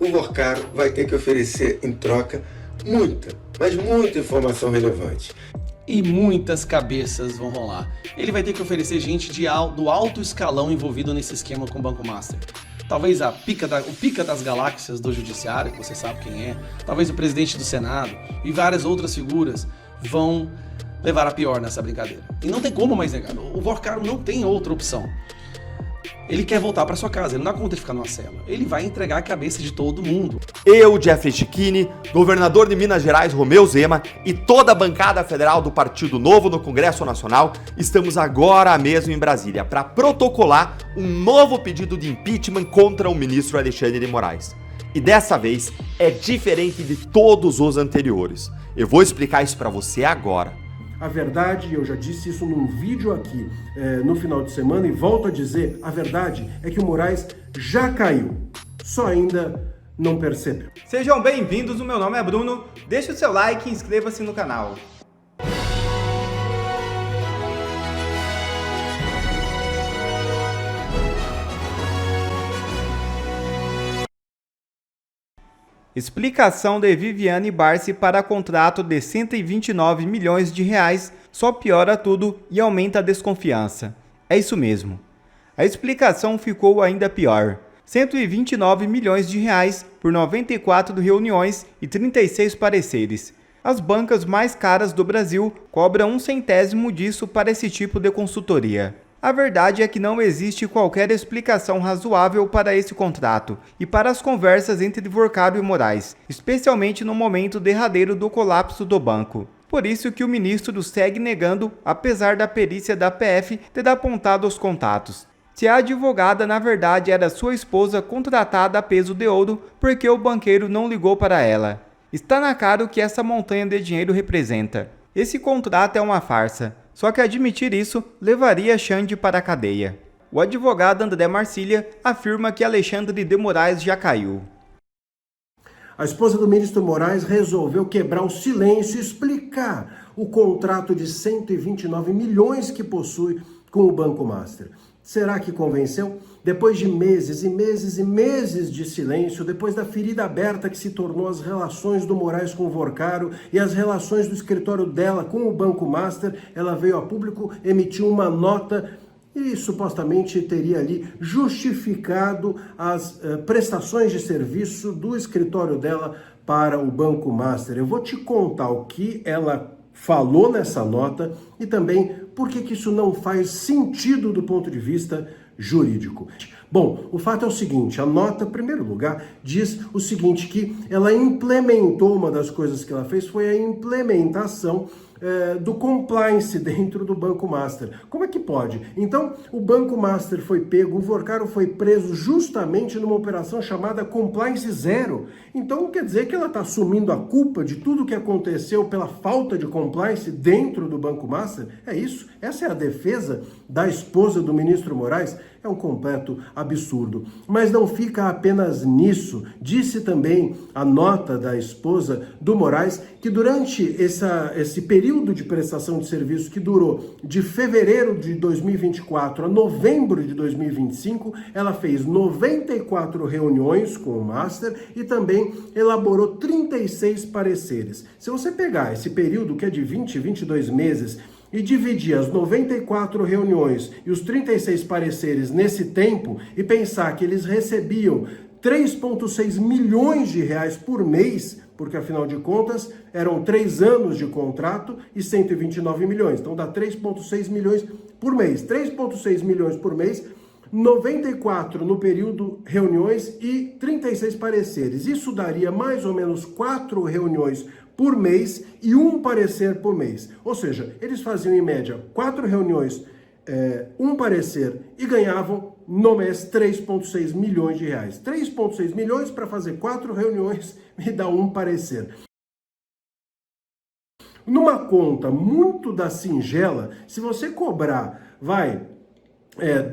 o Vorcaro vai ter que oferecer em troca muita, mas muita informação relevante. E muitas cabeças vão rolar. Ele vai ter que oferecer gente do alto escalão envolvido nesse esquema com o Banco Master. Talvez o pica das galáxias do judiciário, que você sabe quem é, talvez o presidente do Senado e várias outras figuras vão levar a pior nessa brincadeira. E não tem como mais negar, o Vorcaro não tem outra opção. Ele quer voltar para sua casa, ele não dá conta de ficar numa cela. Ele vai entregar a cabeça de todo mundo. Eu, Jeffrey Chicchini, governador de Minas Gerais, Romeu Zema, e toda a bancada federal do Partido Novo no Congresso Nacional, estamos agora mesmo em Brasília para protocolar um novo pedido de impeachment contra o ministro Alexandre de Moraes. E dessa vez é diferente de todos os anteriores. Eu vou explicar isso para você agora. A verdade, eu já disse isso num vídeo aqui no final de semana e volto a dizer, a verdade é que o Moraes já caiu, só ainda não percebeu. Sejam bem-vindos, o meu nome é Bruno, deixe o seu like e inscreva-se no canal. Explicação de Viviane Barsi para contrato de 129 milhões de reais só piora tudo e aumenta a desconfiança. É isso mesmo. A explicação ficou ainda pior. 129 milhões de reais por 94 reuniões e 36 pareceres. As bancas mais caras do Brasil cobram 1/100 disso para esse tipo de consultoria. A verdade é que não existe qualquer explicação razoável para esse contrato e para as conversas entre Vorcaro e Moraes, especialmente no momento derradeiro do colapso do banco. Por isso que o ministro segue negando, apesar da perícia da PF ter apontado os contatos. Se a advogada na verdade era sua esposa contratada a peso de ouro porque o banqueiro não ligou para ela. Está na cara o que essa montanha de dinheiro representa. Esse contrato é uma farsa. Só que admitir isso levaria Xande para a cadeia. O advogado André Marcília afirma que Alexandre de Moraes já caiu. A esposa do ministro Moraes resolveu quebrar o silêncio e explicar o contrato de 129 milhões que possui com o Banco Master. Será que convenceu? Depois de meses e meses e meses de silêncio, depois da ferida aberta que se tornou as relações do Moraes com o Vorcaro e as relações do escritório dela com o Banco Master, ela veio a público, emitiu uma nota e supostamente teria ali justificado as prestações de serviço do escritório dela para o Banco Master. Eu vou te contar o que ela falou nessa nota e também por que isso não faz sentido do ponto de vista jurídico. Bom, o fato é o seguinte, a nota, em primeiro lugar, diz o seguinte, que ela implementou, uma das coisas que ela fez foi a implementação do compliance dentro do Banco Master. Como é que pode? Então, o Banco Master foi pego, o Vorcaro foi preso justamente numa operação chamada Compliance Zero. Então, quer dizer que ela está assumindo a culpa de tudo que aconteceu pela falta de compliance dentro do Banco Master? É isso? Essa é a defesa da esposa do ministro Moraes? É um completo absurdo. Mas não fica apenas nisso. Disse também a nota da esposa do Moraes que durante esse período de prestação de serviço que durou de fevereiro de 2024 a novembro de 2025, ela fez 94 reuniões com o Master e também elaborou 36 pareceres. Se você pegar esse período que é de 22 meses e dividir as 94 reuniões e os 36 pareceres nesse tempo e pensar que eles recebiam 3,6 milhões de reais por mês, porque afinal de contas eram 3 anos de contrato e 129 milhões, então dá 3,6 milhões por mês. 3,6 milhões por mês, 94 no período reuniões e 36 pareceres. Isso daria mais ou menos 4 reuniões por mês e 1 parecer por mês. Ou seja, eles faziam em média 4 reuniões, 1 parecer e ganhavam no mês 3,6 milhões de reais. 3,6 milhões para fazer 4 reuniões e dar 1 parecer. Numa conta muito da singela, se você cobrar,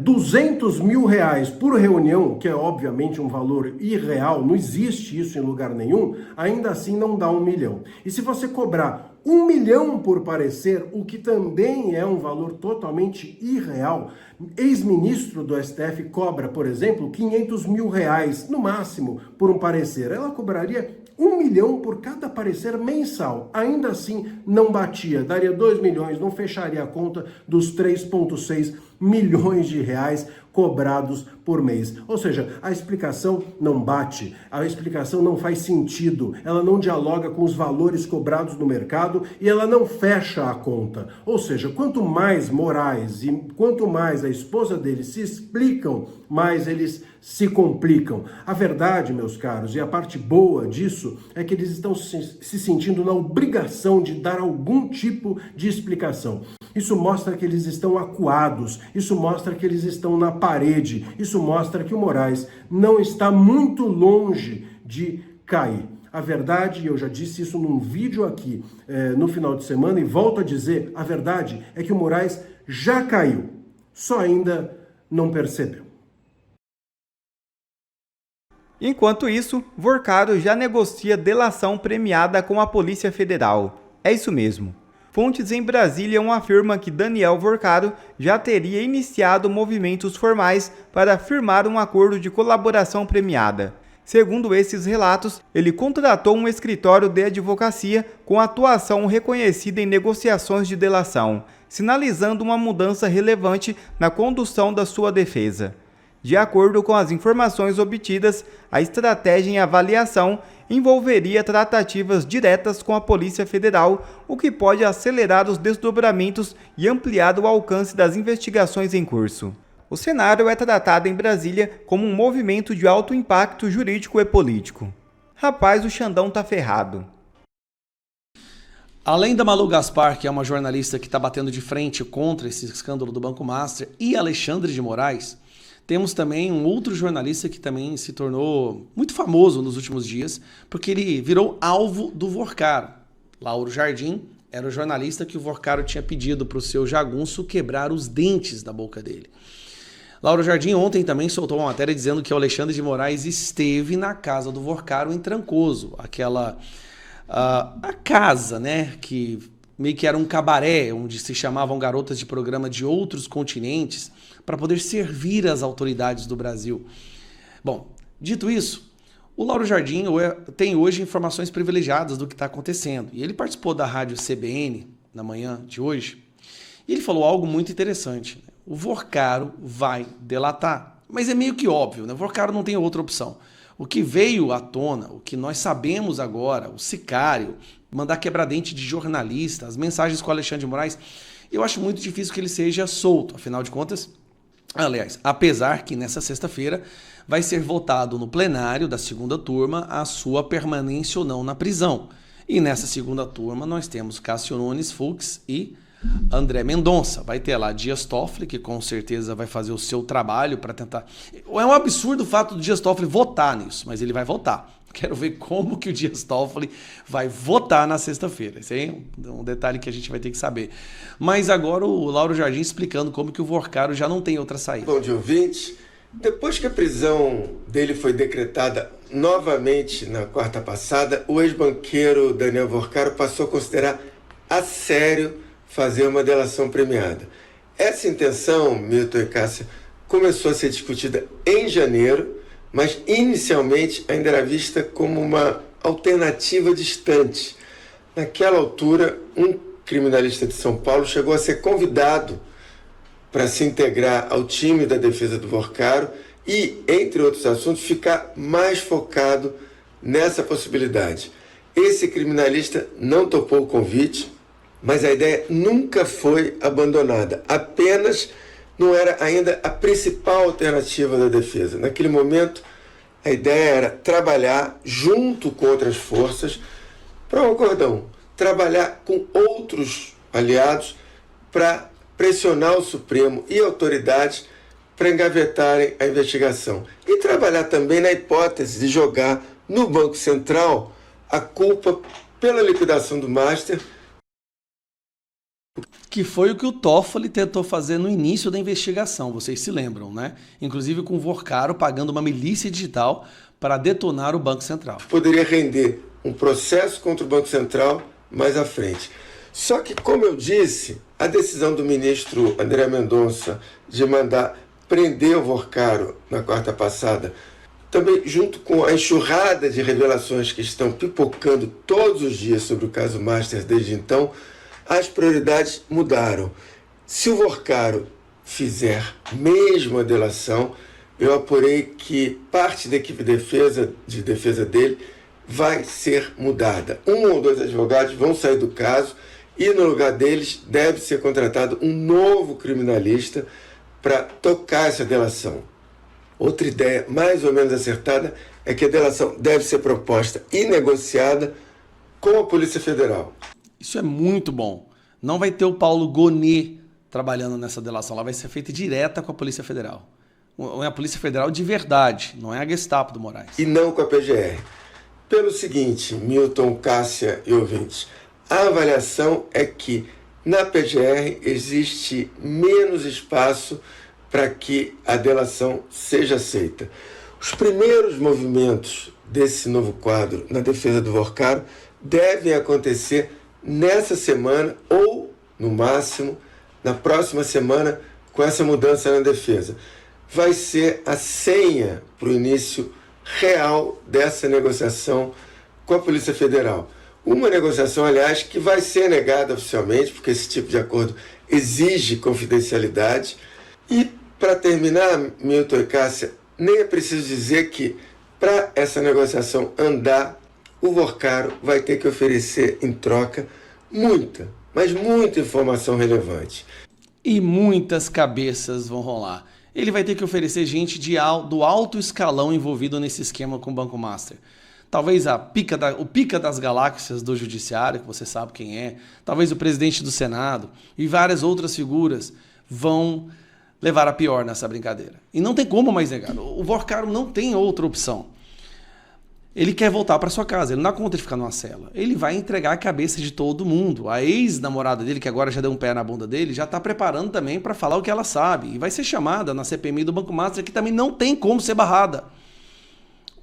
200 mil reais por reunião, que é obviamente um valor irreal, não existe isso em lugar nenhum, ainda assim não dá 1 milhão. E se você cobrar 1 milhão por parecer, o que também é um valor totalmente irreal. Ex-ministro do STF cobra, por exemplo, 500 mil reais, no máximo, por um parecer. Ela cobraria 1 milhão por cada parecer mensal. Ainda assim, não batia. Daria 2 milhões, não fecharia a conta dos 3,6 milhões de reais cobrados por mês. Ou seja, a explicação não bate, a explicação não faz sentido, ela não dialoga com os valores cobrados no mercado e ela não fecha a conta. Ou seja, quanto mais Moraes e quanto mais a esposa dele se explicam, mais eles se complicam. A verdade, meus caros, e a parte boa disso é que eles estão se sentindo na obrigação de dar algum tipo de explicação. Isso mostra que eles estão acuados, isso mostra que eles estão na parede, isso mostra que o Moraes não está muito longe de cair. A verdade, eu já disse isso num vídeo aqui no final de semana e volto a dizer, a verdade é que o Moraes já caiu, só ainda não percebeu. Enquanto isso, Vorcaro já negocia delação premiada com a Polícia Federal. É isso mesmo. Fontes em Brasília afirmam que Daniel Vorcaro já teria iniciado movimentos formais para firmar um acordo de colaboração premiada. Segundo esses relatos, ele contratou um escritório de advocacia com atuação reconhecida em negociações de delação, sinalizando uma mudança relevante na condução da sua defesa. De acordo com as informações obtidas, a estratégia em avaliação envolveria tratativas diretas com a Polícia Federal, o que pode acelerar os desdobramentos e ampliar o alcance das investigações em curso. O cenário é tratado em Brasília como um movimento de alto impacto jurídico e político. Rapaz, o Xandão tá ferrado. Além da Malu Gaspar, que é uma jornalista que está batendo de frente contra esse escândalo do Banco Master, e Alexandre de Moraes, temos também um outro jornalista que também se tornou muito famoso nos últimos dias, porque ele virou alvo do Vorcaro. Lauro Jardim era o jornalista que o Vorcaro tinha pedido para o seu jagunço quebrar os dentes da boca dele. Lauro Jardim ontem também soltou uma matéria dizendo que o Alexandre de Moraes esteve na casa do Vorcaro em Trancoso, a casa, né, que meio que era um cabaré, onde se chamavam garotas de programa de outros continentes para poder servir as autoridades do Brasil. Bom, dito isso, o Lauro Jardim tem hoje informações privilegiadas do que está acontecendo. E ele participou da rádio CBN na manhã de hoje e ele falou algo muito interessante. O Vorcaro vai delatar. Mas é meio que óbvio, né? O Vorcaro não tem outra opção. O que veio à tona, o que nós sabemos agora, o sicário, mandar quebrar dente de jornalista, as mensagens com o Alexandre de Moraes, eu acho muito difícil que ele seja solto. Afinal de contas, aliás, apesar que nessa sexta-feira vai ser votado no plenário da segunda turma a sua permanência ou não na prisão. E nessa segunda turma nós temos Cássio Nunes Fux e André Mendonça. Vai ter lá Dias Toffoli, que com certeza vai fazer o seu trabalho para tentar... É um absurdo o fato do Dias Toffoli votar nisso, mas ele vai votar. Quero ver como que o Dias Toffoli vai votar na sexta-feira. Esse aí é um detalhe que a gente vai ter que saber. Mas agora o Lauro Jardim explicando como que o Vorcaro já não tem outra saída. Bom dia, ouvintes. Depois que a prisão dele foi decretada novamente na quarta passada, o ex-banqueiro Daniel Vorcaro passou a considerar a sério fazer uma delação premiada. Essa intenção, Milton e Cássia, começou a ser discutida em janeiro, mas inicialmente ainda era vista como uma alternativa distante. Naquela altura, um criminalista de São Paulo chegou a ser convidado para se integrar ao time da defesa do Vorcaro e, entre outros assuntos, ficar mais focado nessa possibilidade. Esse criminalista não topou o convite, mas a ideia nunca foi abandonada. Apenas não era ainda a principal alternativa da defesa. Naquele momento, a ideia era trabalhar junto com outras forças para um acordão, trabalhar com outros aliados para pressionar o Supremo e autoridades para engavetarem a investigação. E trabalhar também na hipótese de jogar no Banco Central a culpa pela liquidação do Master, que foi o que o Toffoli tentou fazer no início da investigação, vocês se lembram, né? Inclusive com o Vorcaro pagando uma milícia digital para detonar o Banco Central. Poderia render um processo contra o Banco Central mais à frente. Só que, como eu disse, a decisão do ministro André Mendonça de mandar prender o Vorcaro na quarta passada, também junto com a enxurrada de revelações que estão pipocando todos os dias sobre o caso Master desde então, as prioridades mudaram. Se o Vorcaro fizer mesmo a delação, eu apurei que parte da equipe de defesa dele vai ser mudada. Um ou dois advogados vão sair do caso e no lugar deles deve ser contratado um novo criminalista para tocar essa delação. Outra ideia mais ou menos acertada é que a delação deve ser proposta e negociada com a Polícia Federal. Isso é muito bom. Não vai ter o Paulo Gonet trabalhando nessa delação. Ela vai ser feita direta com a Polícia Federal. É a Polícia Federal de verdade, não é a Gestapo do Moraes. E não com a PGR. Pelo seguinte, Milton, Cássia e ouvintes, a avaliação é que na PGR existe menos espaço para que a delação seja aceita. Os primeiros movimentos desse novo quadro na defesa do Vorcaro devem acontecer nessa semana ou, no máximo, na próxima semana, com essa mudança na defesa. Vai ser a senha para o início real dessa negociação com a Polícia Federal. Uma negociação, aliás, que vai ser negada oficialmente, porque esse tipo de acordo exige confidencialidade. E, para terminar, Milton e Cássia, nem é preciso dizer que, para essa negociação andar, o Vorcaro vai ter que oferecer em troca muita, mas muita informação relevante. E muitas cabeças vão rolar. Ele vai ter que oferecer gente do alto escalão envolvido nesse esquema com o Banco Master. Talvez o pica das galáxias do judiciário, que você sabe quem é, talvez o presidente do Senado e várias outras figuras vão levar a pior nessa brincadeira. E não tem como mais negar. O Vorcaro não tem outra opção. Ele quer voltar para sua casa, ele não dá conta de ficar numa cela. Ele vai entregar a cabeça de todo mundo. A ex-namorada dele, que agora já deu um pé na bunda dele, já está preparando também para falar o que ela sabe. E vai ser chamada na CPMI do Banco Master, que também não tem como ser barrada.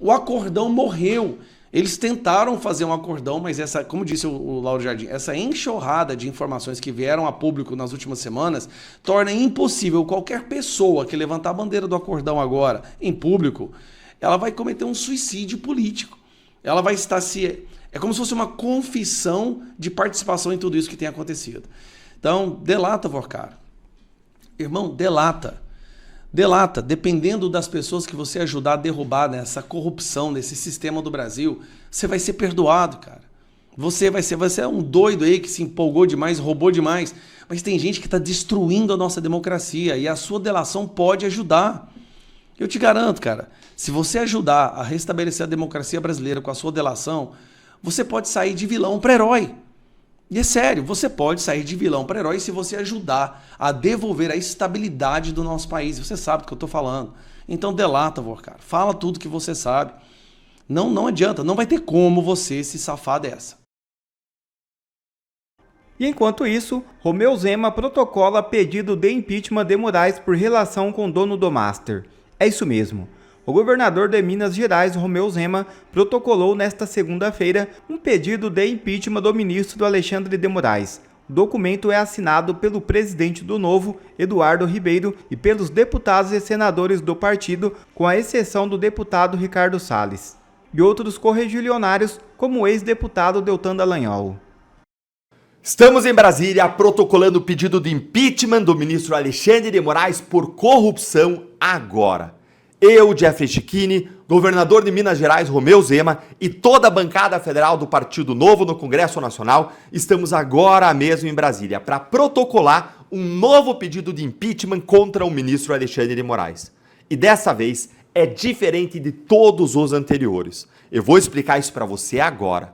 O acordão morreu. Eles tentaram fazer um acordão, mas essa, como disse o Lauro Jardim, essa enxurrada de informações que vieram a público nas últimas semanas torna impossível qualquer pessoa que levantar a bandeira do acordão agora em público, ela vai cometer um suicídio político. Ela vai estar é como se fosse uma confissão de participação em tudo isso que tem acontecido. Então, delata, Vorcaro. Irmão, delata. Delata, dependendo das pessoas que você ajudar a derrubar nessa corrupção, nesse sistema do Brasil, você vai ser perdoado, cara. Você é um doido aí que se empolgou demais, roubou demais, mas tem gente que está destruindo a nossa democracia e a sua delação pode ajudar. Eu te garanto, cara, se você ajudar a restabelecer a democracia brasileira com a sua delação, você pode sair de vilão para herói. E é sério, você pode sair de vilão para herói se você ajudar a devolver a estabilidade do nosso país. Você sabe do que eu estou falando. Então delata, Vorcaro. Fala tudo que você sabe. Não adianta, não vai ter como você se safar dessa. E enquanto isso, Romeu Zema protocola pedido de impeachment de Moraes por relação com o dono do Master. É isso mesmo. O governador de Minas Gerais, Romeu Zema, protocolou nesta segunda-feira um pedido de impeachment do ministro Alexandre de Moraes. O documento é assinado pelo presidente do Novo, Eduardo Ribeiro, e pelos deputados e senadores do partido, com a exceção do deputado Ricardo Salles, e outros correligionários, como o ex-deputado Deltan Dallagnol. Estamos em Brasília protocolando o pedido de impeachment do ministro Alexandre de Moraes por corrupção agora. Eu, Jeffrey Chicchini, governador de Minas Gerais, Romeu Zema, e toda a bancada federal do Partido Novo no Congresso Nacional, estamos agora mesmo em Brasília para protocolar um novo pedido de impeachment contra o ministro Alexandre de Moraes. E dessa vez é diferente de todos os anteriores. Eu vou explicar isso para você agora.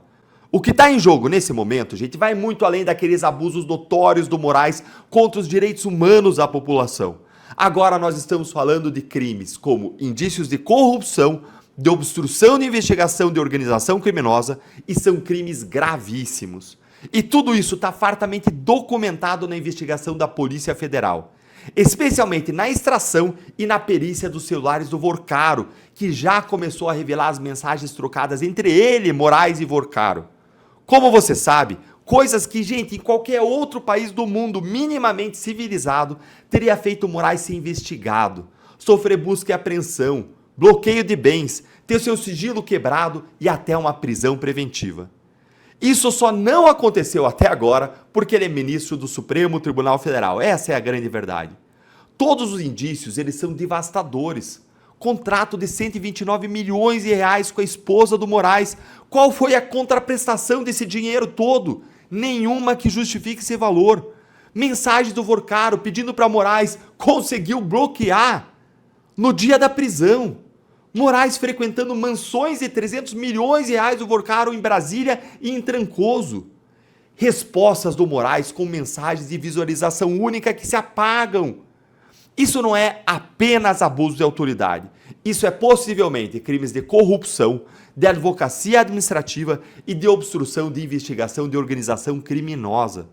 O que está em jogo nesse momento, gente, vai muito além daqueles abusos notórios do Moraes contra os direitos humanos da população. Agora nós estamos falando de crimes como indícios de corrupção, de obstrução de investigação de organização criminosa, e são crimes gravíssimos. E tudo isso está fartamente documentado na investigação da Polícia Federal, especialmente na extração e na perícia dos celulares do Vorcaro, que já começou a revelar as mensagens trocadas entre ele, Moraes e Vorcaro. Como você sabe, Coisas que, gente, em qualquer outro país do mundo minimamente civilizado teria feito o Moraes ser investigado, sofrer busca e apreensão, bloqueio de bens, ter seu sigilo quebrado e até uma prisão preventiva. Isso só não aconteceu até agora porque ele é ministro do Supremo Tribunal Federal. Essa é a grande verdade. Todos os indícios, eles são devastadores. Contrato de 129 milhões de reais com a esposa do Moraes. Qual foi a contraprestação desse dinheiro todo? Nenhuma que justifique esse valor. Mensagem do Vorcaro pedindo para Moraes, conseguiu bloquear no dia da prisão. Moraes frequentando mansões de 300 milhões de reais do Vorcaro em Brasília e em Trancoso. Respostas do Moraes com mensagens de visualização única que se apagam. Isso não é apenas abuso de autoridade. Isso é possivelmente crimes de corrupção, de advocacia administrativa e de obstrução de investigação de organização criminosa.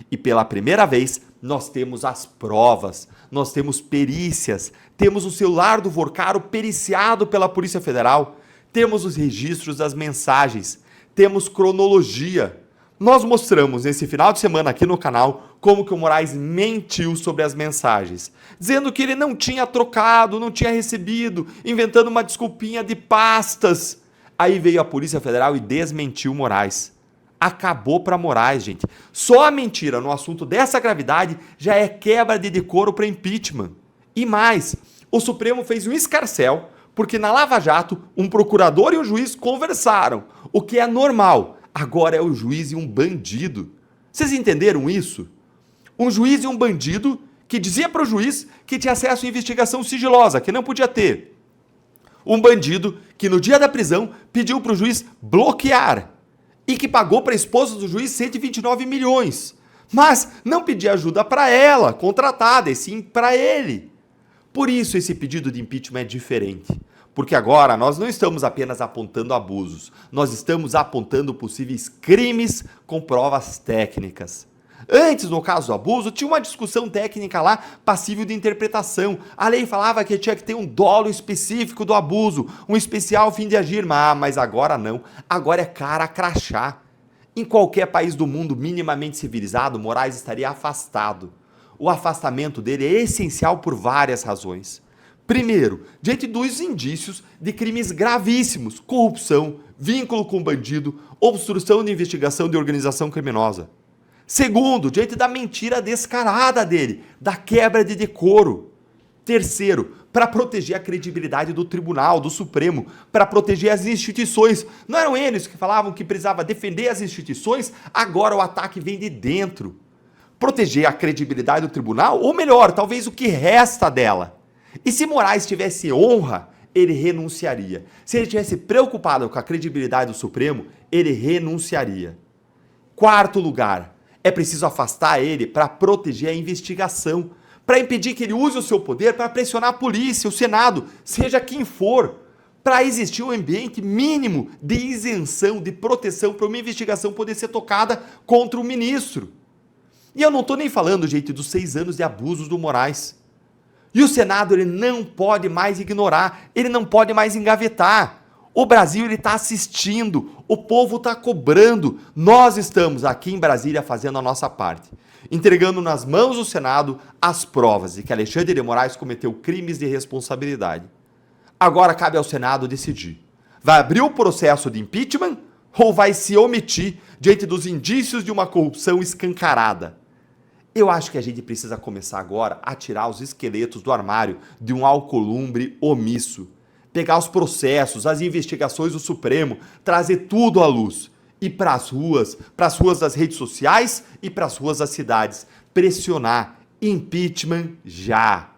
E pela primeira vez, nós temos as provas, nós temos perícias, temos o celular do Vorcaro periciado pela Polícia Federal, temos os registros das mensagens, temos cronologia. Nós mostramos nesse final de semana aqui no canal como que o Moraes mentiu sobre as mensagens, dizendo que ele não tinha trocado, não tinha recebido, inventando uma desculpinha de pastas. Aí veio a Polícia Federal e desmentiu o Moraes. Acabou para Moraes, gente. Só a mentira no assunto dessa gravidade já é quebra de decoro para impeachment. E mais, o Supremo fez um escarcéu porque na Lava Jato um procurador e um juiz conversaram, o que é normal. Agora é o juiz e um bandido. Vocês entenderam isso? Um juiz e um bandido que dizia para o juiz que tinha acesso à investigação sigilosa, que não podia ter. Um bandido que no dia da prisão pediu para o juiz bloquear e que pagou para a esposa do juiz 129 milhões. Mas não pedia ajuda para ela, contratada, e sim para ele. Por isso esse pedido de impeachment é diferente. Porque agora nós não estamos apenas apontando abusos, nós estamos apontando possíveis crimes com provas técnicas. Antes, no caso do abuso, tinha uma discussão técnica lá passível de interpretação. A lei falava que tinha que ter um dolo específico do abuso, um especial fim de agir, mas agora não. Agora é cara crachá. Em qualquer país do mundo minimamente civilizado, Moraes estaria afastado. O afastamento dele é essencial por várias razões. Primeiro, diante dos indícios de crimes gravíssimos, corrupção, vínculo com bandido, obstrução de investigação de organização criminosa. Segundo, diante da mentira descarada dele, da quebra de decoro. Terceiro, para proteger a credibilidade do tribunal, do Supremo, para proteger as instituições. Não eram eles que falavam que precisava defender as instituições? Agora o ataque vem de dentro. Proteger a credibilidade do tribunal, ou melhor, talvez o que resta dela. E se Moraes tivesse honra, ele renunciaria. Se ele tivesse preocupado com a credibilidade do Supremo, ele renunciaria. Quarto lugar, é preciso afastar ele para proteger a investigação, para impedir que ele use o seu poder para pressionar a polícia, o Senado, seja quem for, para existir um ambiente mínimo de isenção, de proteção para uma investigação poder ser tocada contra o ministro. E eu não estou nem falando, gente, dos 6 anos de abusos do Moraes. E o Senado ele não pode mais ignorar, ele não pode mais engavetar. O Brasil está assistindo, o povo está cobrando. Nós estamos aqui em Brasília fazendo a nossa parte, entregando nas mãos do Senado as provas de que Alexandre de Moraes cometeu crimes de responsabilidade. Agora cabe ao Senado decidir. Vai abrir o processo de impeachment ou vai se omitir diante dos indícios de uma corrupção escancarada? Eu acho que a gente precisa começar agora a tirar os esqueletos do armário de um alcolumbre omisso. Pegar os processos, as investigações do Supremo, trazer tudo à luz. E para as ruas das redes sociais e para as ruas das cidades. Pressionar. Impeachment já.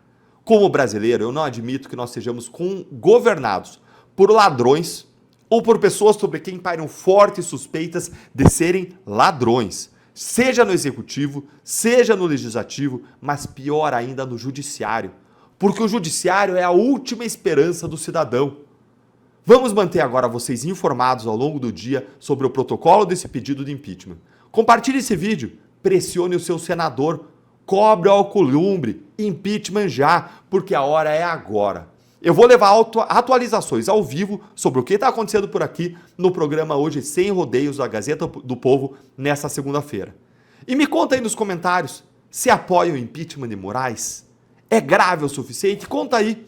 Como brasileiro, eu não admito que nós sejamos governados por ladrões ou por pessoas sobre quem pairam fortes suspeitas de serem ladrões. Seja no executivo, seja no legislativo, mas pior ainda no judiciário. Porque o judiciário é a última esperança do cidadão. Vamos manter agora vocês informados ao longo do dia sobre o protocolo desse pedido de impeachment. Compartilhe esse vídeo, pressione o seu senador, cobre o alcolumbre, impeachment já, porque a hora é agora. Eu vou levar atualizações ao vivo sobre o que está acontecendo por aqui no programa Hoje Sem Rodeios da Gazeta do Povo nesta segunda-feira. E me conta aí nos comentários se apoia o impeachment de Moraes. É grave o suficiente? Conta aí